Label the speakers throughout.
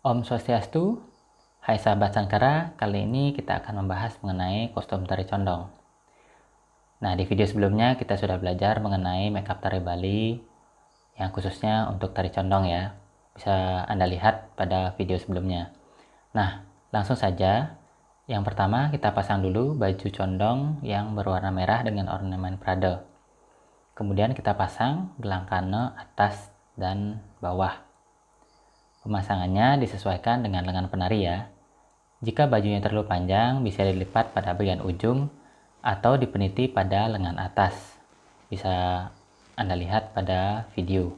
Speaker 1: Om Swastiastu, hai sahabat Sangkara, kali ini kita akan membahas mengenai kostum tari condong. Nah, di video sebelumnya kita sudah belajar mengenai makeup tari Bali yang khususnya untuk tari condong ya. Bisa Anda lihat pada video sebelumnya. Nah, langsung saja. Yang pertama kita pasang dulu baju condong yang berwarna merah dengan ornamen prade. Kemudian kita pasang gelang kane atas dan bawah. Pemasangannya disesuaikan dengan lengan penari ya. Jika bajunya terlalu panjang, bisa dilipat pada bagian ujung atau dipeniti pada lengan atas. Bisa Anda lihat pada video.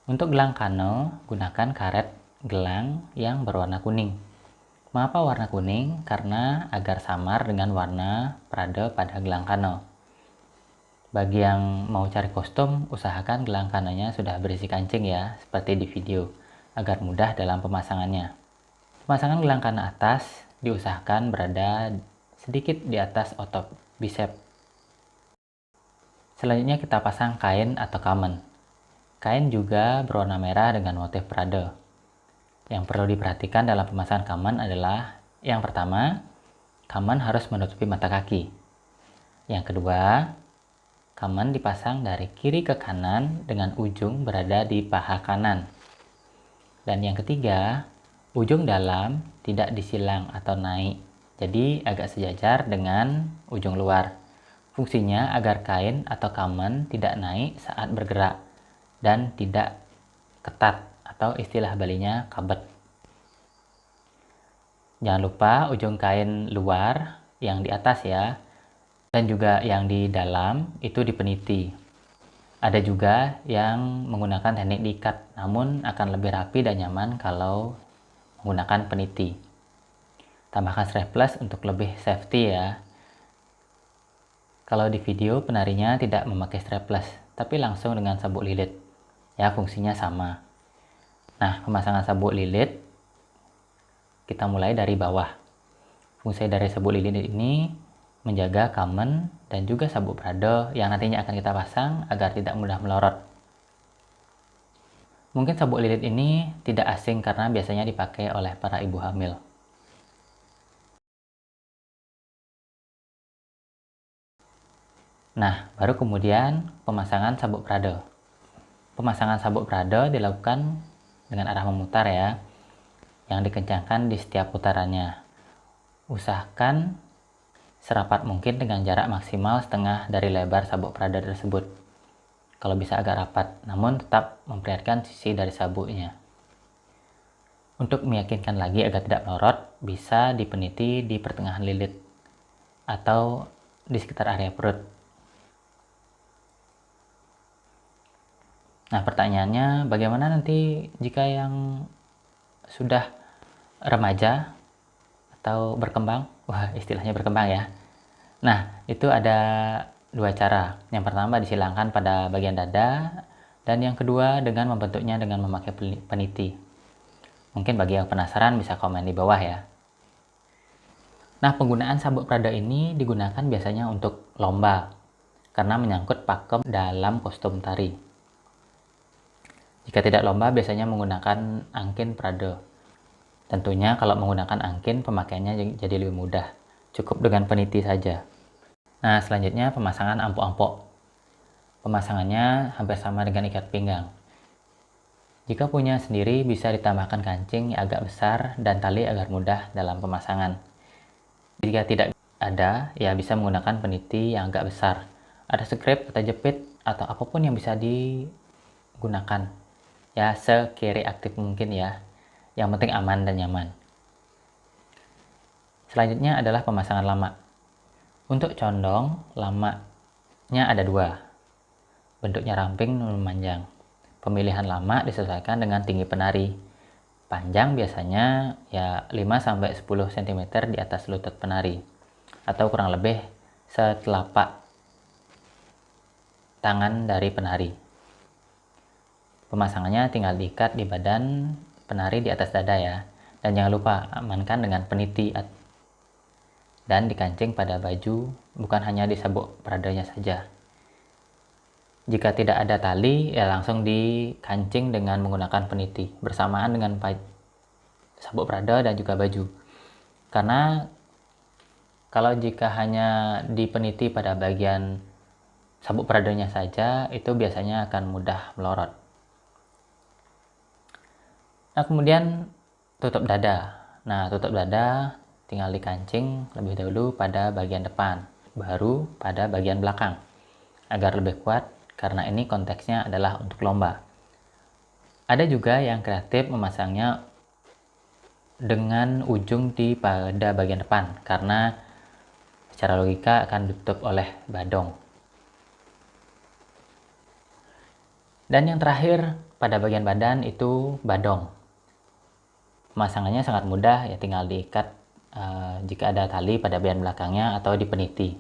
Speaker 1: Untuk gelang kane, gunakan karet gelang yang berwarna kuning. Mengapa warna kuning? Karena agar samar dengan warna prade pada gelang kane. Bagi yang mau cari kostum, usahakan gelang kanenya sudah berisi kancing ya, seperti di video, agar mudah dalam pemasangannya. Pemasangan gelang kane atas diusahakan berada sedikit di atas otot bicep. Selanjutnya kita pasang kain atau kamen. Kain juga berwarna merah dengan motif prade. Yang perlu diperhatikan dalam pemasangan kamen adalah yang pertama, kamen harus menutupi mata kaki. Yang kedua, kamen dipasang dari kiri ke kanan dengan ujung berada di paha kanan. Dan yang ketiga, ujung dalam tidak disilang atau naik, jadi agak sejajar dengan ujung luar. Fungsinya agar kain atau kamen tidak naik saat bergerak dan tidak ketat atau istilah Balinya kabet. Jangan lupa ujung kain luar yang di atas ya, dan juga yang di dalam itu dipeniti. Ada juga yang menggunakan teknik diikat, namun akan lebih rapi dan nyaman kalau menggunakan peniti. Tambahkan strapless untuk lebih safety ya. Kalau di video penarinya tidak memakai strapless, tapi langsung dengan sabuk lilit. Ya, fungsinya sama. Nah, pemasangan sabuk lilit kita mulai dari bawah. Fungsi dari sabuk lilit ini menjaga kamen dan juga sabuk prade yang nantinya akan kita pasang agar tidak mudah melorot. Mungkin sabuk lilit ini tidak asing karena biasanya dipakai oleh para ibu hamil. Nah, baru kemudian pemasangan sabuk prade. Pemasangan sabuk prade dilakukan dengan arah memutar ya, yang dikencangkan di setiap putarannya. Usahakan serapat mungkin dengan jarak maksimal setengah dari lebar sabuk prade tersebut. Kalau bisa agak rapat, namun tetap memperlihatkan sisi dari sabuknya. Untuk meyakinkan lagi agar tidak melorot, bisa dipeniti di pertengahan lilit atau di sekitar area perut. Nah, pertanyaannya bagaimana nanti jika yang sudah remaja atau berkembang? Wah, istilahnya berkembang ya. Nah, itu ada dua cara. Yang pertama disilangkan pada bagian dada, dan yang kedua dengan membentuknya dengan memakai peniti. Mungkin bagi yang penasaran bisa komen di bawah ya. Nah, penggunaan sabuk prade ini digunakan biasanya untuk lomba karena menyangkut pakem dalam kostum tari. Jika tidak lomba biasanya menggunakan angkin prade. Tentunya kalau menggunakan angkin pemakaiannya jadi lebih mudah. Cukup dengan peniti saja. Nah, selanjutnya pemasangan ampok-ampok. Pemasangannya hampir sama dengan ikat pinggang. Jika punya sendiri bisa ditambahkan kancing yang agak besar dan tali agar mudah dalam pemasangan. Jika tidak ada, ya bisa menggunakan peniti yang agak besar. Ada skrip atau jepit atau apapun yang bisa digunakan. Ya, sekiri aktif mungkin ya. Yang penting aman dan nyaman. Selanjutnya adalah pemasangan lama. Untuk condong, lamanya ada dua. Bentuknya ramping dan memanjang. Pemilihan lama disesuaikan dengan tinggi penari. Panjang biasanya ya 5-10 cm di atas lutut penari. Atau kurang lebih setelapak tangan dari penari. Pemasangannya tinggal diikat di badan penari di atas dada ya. Dan jangan lupa amankan dengan peniti dan dikancing pada baju, bukan hanya di sabuk pradenya saja. Jika tidak ada tali, ya langsung dikancing dengan menggunakan peniti bersamaan dengan sabuk prada dan juga baju. Karena kalau jika hanya dipeniti pada bagian sabuk pradanya saja, itu biasanya akan mudah melorot. Nah, kemudian tutup dada. Nah, tutup dada tinggal dikancing lebih dahulu pada bagian depan, baru pada bagian belakang, agar lebih kuat karena ini konteksnya adalah untuk lomba. Ada juga yang kreatif memasangnya dengan ujung di pada bagian depan, karena secara logika akan ditutup oleh badong. Dan yang terakhir pada bagian badan itu badong. Pemasangannya sangat mudah, ya tinggal diikat jika ada tali pada bagian belakangnya atau dipeniti.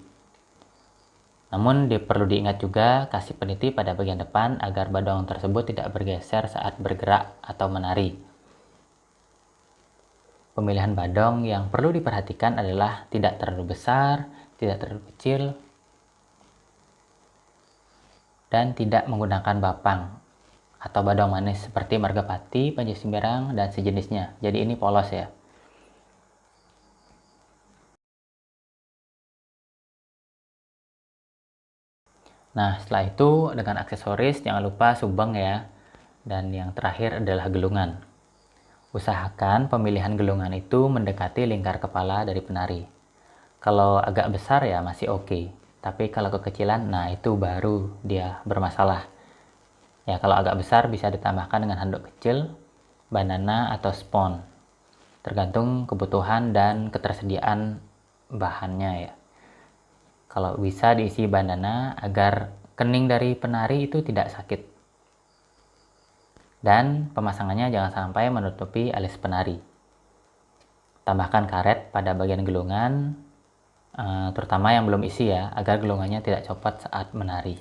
Speaker 1: Namun perlu diingat juga kasih peniti pada bagian depan agar badong tersebut tidak bergeser saat bergerak atau menari. Pemilihan badong yang perlu diperhatikan adalah tidak terlalu besar, tidak terlalu kecil, dan tidak menggunakan bapang atau badong manis seperti margapati, panji simberang, dan sejenisnya. Jadi ini polos ya. Nah, setelah itu dengan aksesoris jangan lupa subeng ya. Dan yang terakhir adalah gelungan. Usahakan pemilihan gelungan itu mendekati lingkar kepala dari penari. Kalau agak besar ya masih oke. Tapi kalau kekecilan, nah itu baru dia bermasalah. Ya, kalau agak besar bisa ditambahkan dengan handuk kecil, banana atau spons. Tergantung kebutuhan dan ketersediaan bahannya ya. Kalau bisa diisi banana agar kening dari penari itu tidak sakit. Dan pemasangannya jangan sampai menutupi alis penari. Tambahkan karet pada bagian gelungan, terutama yang belum isi ya, agar gelungannya tidak copot saat menari.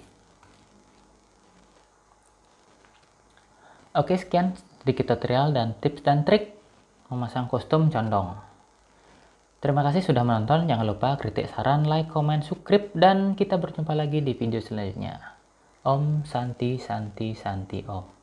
Speaker 1: Oke, sekian sedikit tutorial dan tips dan trik memasang kostum condong. Terima kasih sudah menonton. Jangan lupa kritik, saran, like, komen, subscribe, dan kita berjumpa lagi di video selanjutnya. Om Santi Santi Santi Om.